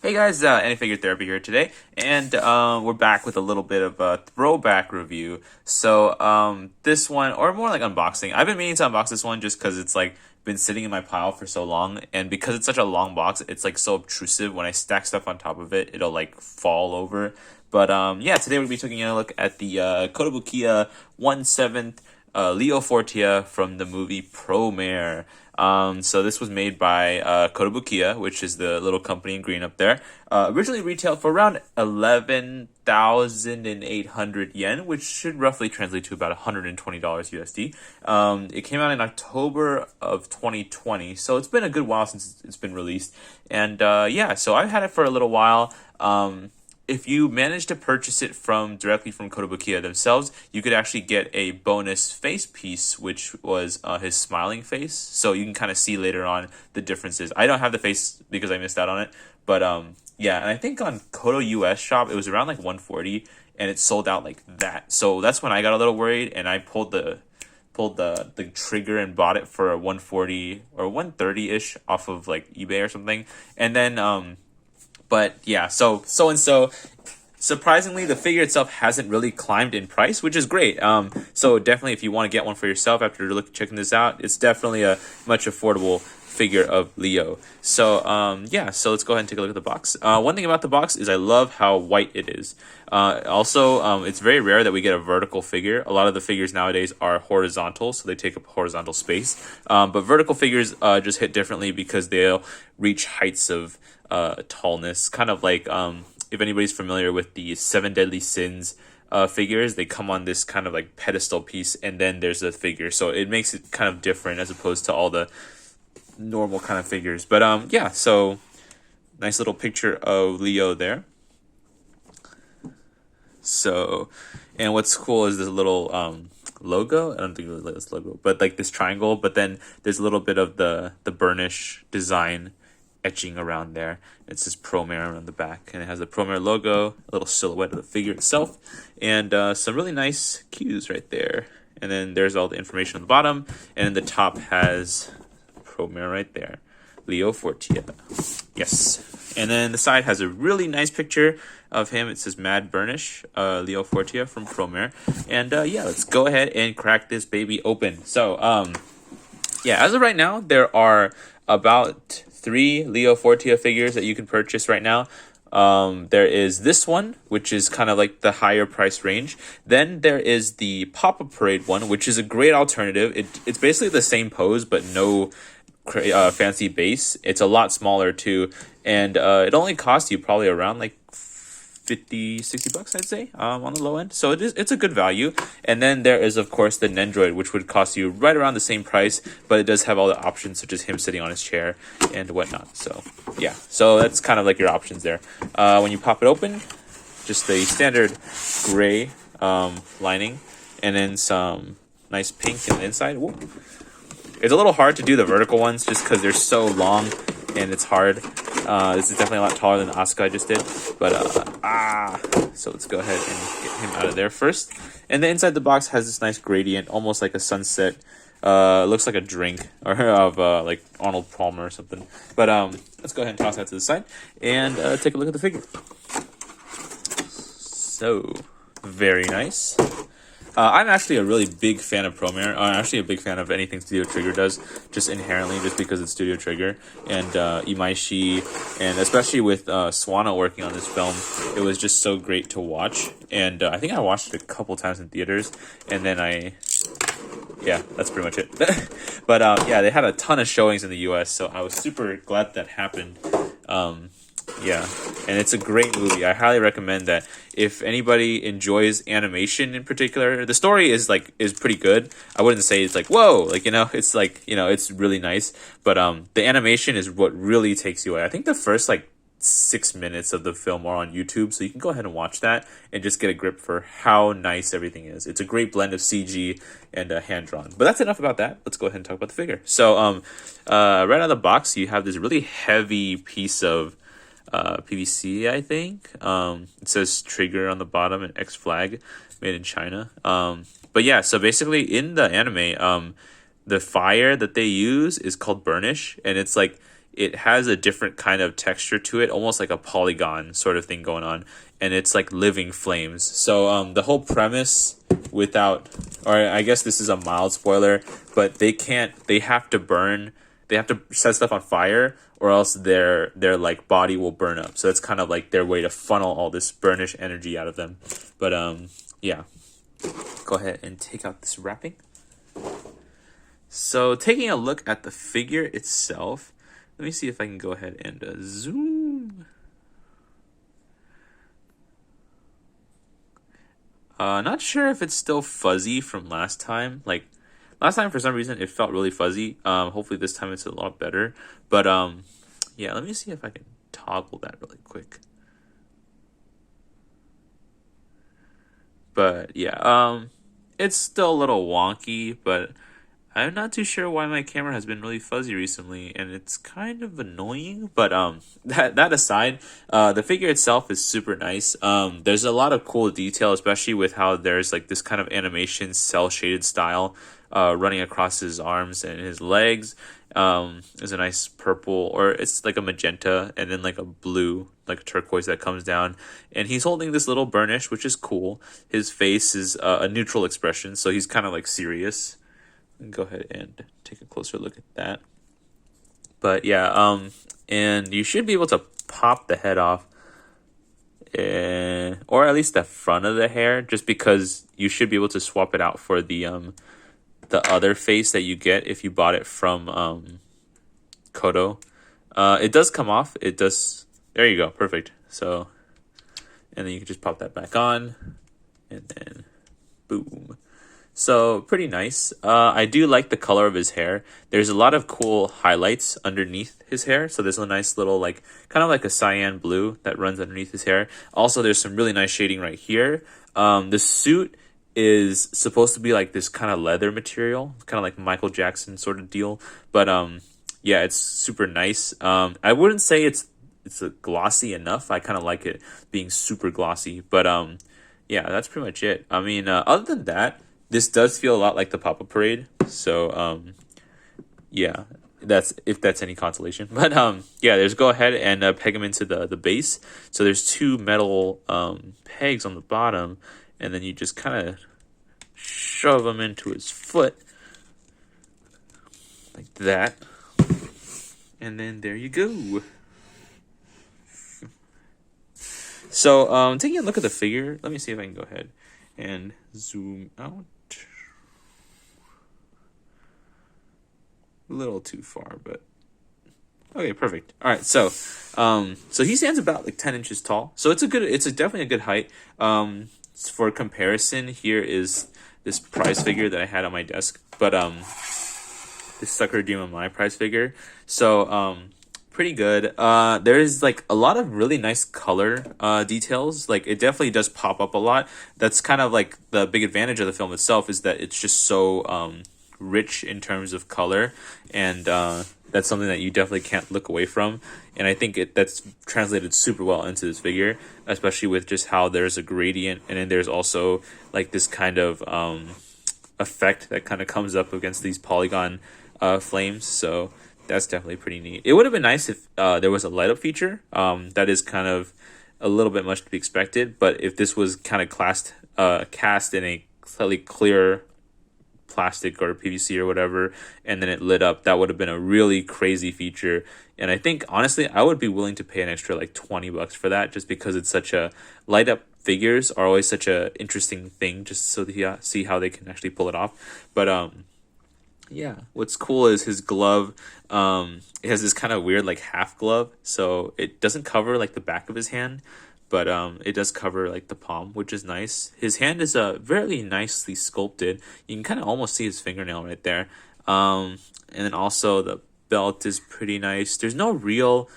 Hey guys, Anyfigure Therapy here today, and we're back with a little bit of a throwback review. This one, or more like unboxing. I've been meaning to unbox this one just because it's like been sitting in my pile for so long, and because it's such a long box, it's like so obtrusive. When I stack stuff on top of it, it'll like fall over. Yeah, today we'll be taking a look at the Kotobukiya 1/7 Lio Fortia from the movie Promare. So this was made by Kotobukiya, which is the little company in green up there. Originally retailed for around 11,800 yen, which should roughly translate to about $120 USD. It came out in October of 2020, so it's been a good while since it's been released. Yeah, so I've had it for a little while. If you manage to purchase it directly from Kotobukiya themselves, you could actually get a bonus face piece, which was his smiling face. So you can kind of see later on the differences. I don't have the face because I missed out on it, but yeah, and I think on Koto US shop it was around like 140, and it sold out like that. So that's when I got a little worried, and I pulled the trigger and bought it for a 140 or 130 ish off of like eBay or something, and then. But yeah, so and so. Surprisingly, the figure itself hasn't really climbed in price, which is great. So definitely, if you want to get one for yourself after checking this out, it's definitely a much affordable figure of Leo. Yeah, so let's go ahead and take a look at the box. One thing about the box is I love how white it is. It's very rare that we get a vertical figure. A lot of the figures nowadays are horizontal, so they take up horizontal space. But vertical figures just hit differently because they'll reach heights of tallness, kind of like if anybody's familiar with the Seven Deadly Sins figures, they come on this kind of like pedestal piece, and then there's a figure, so it makes it kind of different as opposed to all the normal kind of figures. Yeah, so nice little picture of Leo there. So, and what's cool is this little logo. I don't think it was like this logo, but like this triangle. But then there's a little bit of the Burnish design etching around there. It says Promare on the back, and it has the Promare logo, a little silhouette of the figure itself, and some really nice cues right there. And then there's all the information on the bottom, and then the top has Promare right there, Lio Fortia. Yes. And then the side has a really nice picture of him. It says Mad Burnish, Lio Fortia from Promare. And yeah, let's go ahead and crack this baby open. Yeah, as of right now, there are about 3 Lio Fortia figures that you can purchase right now. There is this one, which is kind of like the higher price range. Then there is the Pop-Up Parade one, which is a great alternative. It's basically the same pose, but no fancy base. It's a lot smaller too, and it only costs you probably around like 50-60 bucks, I'd say, on the low end. So it's a good value. And then there is of course the Nendroid, which would cost you right around the same price, but it does have all the options such as him sitting on his chair and whatnot. So yeah, so that's kind of like your options there. When you pop it open, just the standard gray lining, and then some nice pink on the inside. Whoa. It's a little hard to do the vertical ones just because they're so long and it's hard. This is definitely a lot taller than Asuka I just did. So let's go ahead and get him out of there first. And the inside the box has this nice gradient, almost like a sunset. Looks like a drink or of like Arnold Palmer or something. Let's go ahead and toss that to the side and take a look at the figure. So, very nice. I'm actually a really big fan of Promare. I'm actually a big fan of anything Studio Trigger does, just inherently, just because it's Studio Trigger. And Imaishi, and especially with Swana working on this film, it was just so great to watch. And I think I watched it a couple times in theaters, and then yeah, that's pretty much it. Yeah, they had a ton of showings in the US, so I was super glad that happened. Yeah, and it's a great movie. I highly recommend that. If anybody enjoys animation in particular, the story is pretty good. I wouldn't say it's like, whoa, like, it's like, it's really nice, but the animation is what really takes you away. I think the first like 6 minutes of the film are on YouTube, so you can go ahead and watch that and just get a grip for how nice everything is. It's a great blend of CG and hand-drawn. But that's enough about that. Let's go ahead and talk about the figure. So right out of the box, you have this really heavy piece of PVC, I think. It says Trigger on the bottom and X flag, made in China. But yeah, so basically in the anime, the fire that they use is called Burnish, and it's like it has a different kind of texture to it, almost like a polygon sort of thing going on, and it's like living flames. So the whole premise, without, or I guess this is a mild spoiler, but they have to burn, they have to set stuff on fire, or else their like body will burn up. So that's kind of like their way to funnel all this burnish energy out of them. But yeah, go ahead and take out this wrapping. So taking a look at the figure itself, let me see if I can go ahead and zoom. Not sure if it's still fuzzy from last time. Like last time, for some reason, it felt really fuzzy. Hopefully this time it's a lot better. But yeah, let me see if I can toggle that really quick. But yeah, it's still a little wonky, but I'm not too sure why my camera has been really fuzzy recently, and it's kind of annoying. But that aside, the figure itself is super nice. There's a lot of cool detail, especially with how there's like this kind of animation cell shaded style running across his arms and his legs. There's a nice purple, or it's like a magenta, and then like a blue, like a turquoise that comes down. And he's holding this little burnish, which is cool. His face is a neutral expression, so he's kind of like serious. Go ahead and take a closer look at that. But yeah, and you should be able to pop the head off, or at least the front of the hair, just because you should be able to swap it out for the other face that you get if you bought it from Koto. It does come off. It does. There you go. Perfect. So, and then you can just pop that back on, and then boom. So pretty nice. I do like the color of his hair. There's a lot of cool highlights underneath his hair. So there's a nice little, like, kind of like a cyan blue that runs underneath his hair. Also, there's some really nice shading right here. The suit is supposed to be like this kind of leather material, kind of like Michael Jackson sort of deal. But yeah, it's super nice. I wouldn't say it's glossy enough. I kind of like it being super glossy. But yeah, that's pretty much it. I mean, other than that, this does feel a lot like the Papa Parade, so yeah, that's, if that's any consolation. But yeah, there's, go ahead and peg them into the base. So there's two metal pegs on the bottom, and then you just kind of shove them into his foot like that, and then there you go. So taking a look at the figure, let me see if I can go ahead and zoom out. A little too far, but okay, perfect. All right, so so he stands about like 10 inches tall, so it's definitely a good height. For comparison, here is this prize figure that I had on my desk, but this Sakura Demon Mai prize figure. So pretty good. There is like a lot of really nice color details. Like it definitely does pop up a lot. That's kind of like the big advantage of the film itself, is that it's just so rich in terms of color, and that's something that you definitely can't look away from. And I think that's translated super well into this figure, especially with just how there's a gradient, and then there's also like this kind of effect that kind of comes up against these polygon flames. So that's definitely pretty neat. It would have been nice if there was a light up feature. That is kind of a little bit much to be expected, but if this was kind of cast in a slightly clear plastic or PVC or whatever, and then it lit up, that would have been a really crazy feature. And I think honestly, I would be willing to pay an extra like $20 for that, just because it's such a light up. Figures are always such a interesting thing, just so to see how they can actually pull it off. But yeah, what's cool is his glove. It has this kind of weird like half glove, so it doesn't cover like the back of his hand, but it does cover like the palm, which is nice. His hand is very nicely sculpted. You can kind of almost see his fingernail right there. And then also the belt is pretty nice. There's no real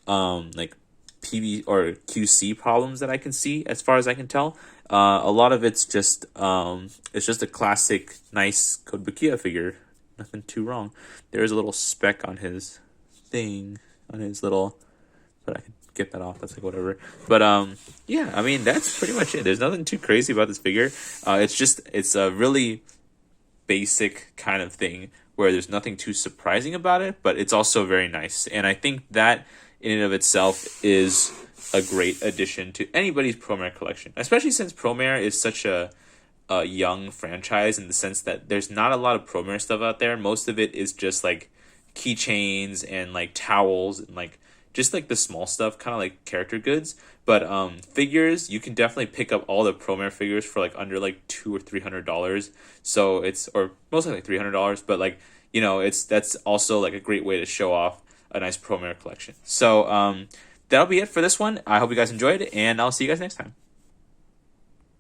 like PV or QC problems that I can see, as far as I can tell. A lot of it's just a classic nice Kotobukiya figure. Nothing too wrong. There is a little speck on his thing, on his little, but I can get that off. That's like whatever. But yeah, I mean that's pretty much it. There's nothing too crazy about this figure. It's a really basic kind of thing where there's nothing too surprising about it, but it's also very nice. And I think that in and of itself is a great addition to anybody's Promare collection, especially since Promare is such a young franchise in the sense that there's not a lot of Promare stuff out there. Most of it is just like keychains and like towels and like just like the small stuff, kind of like character goods. But figures, you can definitely pick up all the Promare figures for like under like $200 or $300. So it's, or mostly like $300, but like, you know, that's also like a great way to show off a nice Promare collection. So that'll be it for this one. I hope you guys enjoyed, and I'll see you guys next time.